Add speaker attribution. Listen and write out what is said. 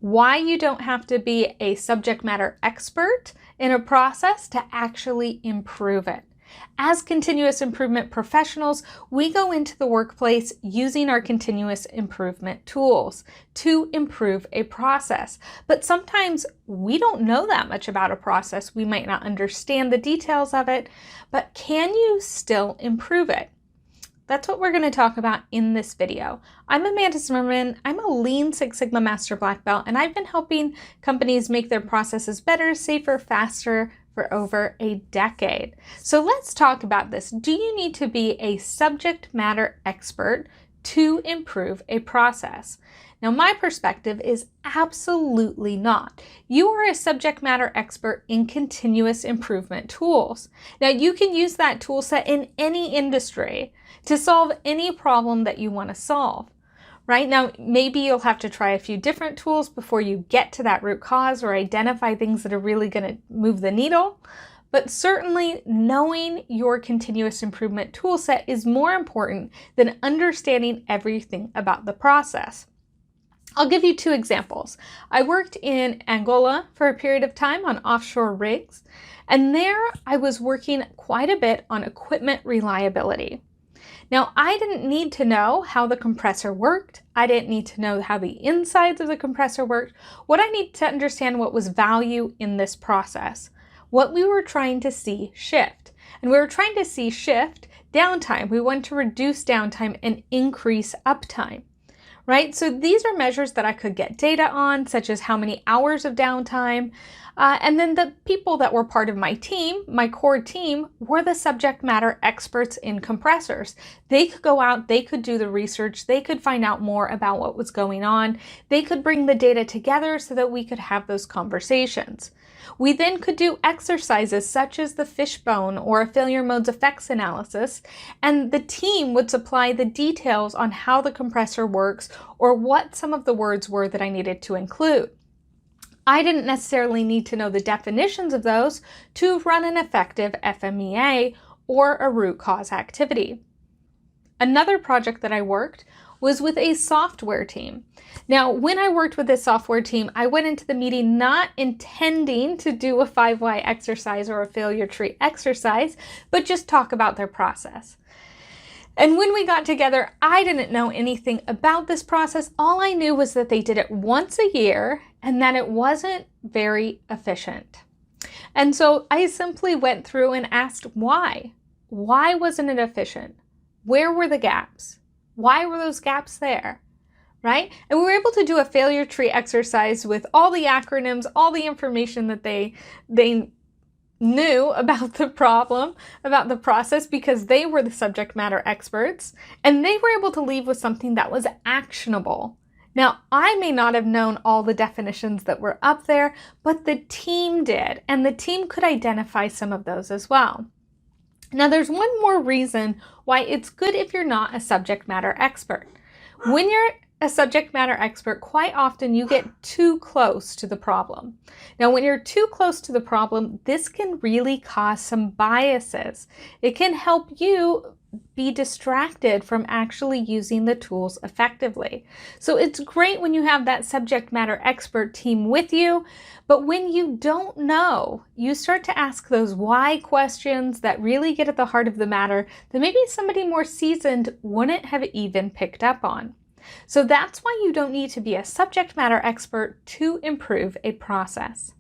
Speaker 1: why you don't have to be a subject matter expert in a process to actually improve it. As continuous improvement professionals, we go into the workplace using our continuous improvement tools to improve a process. But sometimes we don't know that much about a process. We might not understand the details of it, but can you still improve it? That's what we're going to talk about in this video. I'm Amanda Zimmerman. I'm a Lean Six Sigma Master Black Belt, and I've been helping companies make their processes better, safer, faster, for over a decade. So let's talk about this. Do you need to be a subject matter expert to improve a process? Now, my perspective is absolutely not. You are a subject matter expert in continuous improvement tools. Now, you can use that tool set in any industry to solve any problem that you want to solve. Right now, maybe you'll have to try a few different tools before you get to that root cause or identify things that are really going to move the needle. But certainly knowing your continuous improvement tool set is more important than understanding everything about the process. I'll give you two examples. I worked in Angola for a period of time on offshore rigs, and there I was working quite a bit on equipment reliability. Now, I didn't need to know how the compressor worked. I didn't need to know how the insides of the compressor worked. What I needed to understand what was value in this process, what we were trying to see shift. And we were trying to see shift downtime. We want to reduce downtime and increase uptime, right? So these are measures that I could get data on, such as how many hours of downtime. And then the people that were part of my team, my core team, were the subject matter experts in compressors. They could go out, they could do the research, they could find out more about what was going on. They could bring the data together so that we could have those conversations. We then could do exercises such as the fishbone or a failure modes effects analysis, and the team would supply the details on how the compressor works or what some of the words were that I needed to include. I didn't necessarily need to know the definitions of those to run an effective FMEA or a root cause activity. Another project that I worked was with a software team. Now, when I worked with this software team, I went into the meeting not intending to do a 5 why exercise or a failure tree exercise, but just talk about their process. And when we got together, I didn't know anything about this process. All I knew was that they did it once a year and that it wasn't very efficient. And so I simply went through and asked why. Why wasn't it efficient? Where were the gaps? Why were those gaps there? Right? And we were able to do a failure tree exercise with all the acronyms, all the information that they knew about the problem, about the process, because they were the subject matter experts, and they were able to leave with something that was actionable. Now, I may not have known all the definitions that were up there, but the team did, and the team could identify some of those as well. Now, there's one more reason why it's good if you're not a subject matter expert. When you're a subject matter expert, quite often you get too close to the problem. Now, when you're too close to the problem, this can really cause some biases. It can help you be distracted from actually using the tools effectively. So it's great when you have that subject matter expert team with you, but when you don't know, you start to ask those why questions that really get at the heart of the matter that maybe somebody more seasoned wouldn't have even picked up on. So that's why you don't need to be a subject matter expert to improve a process.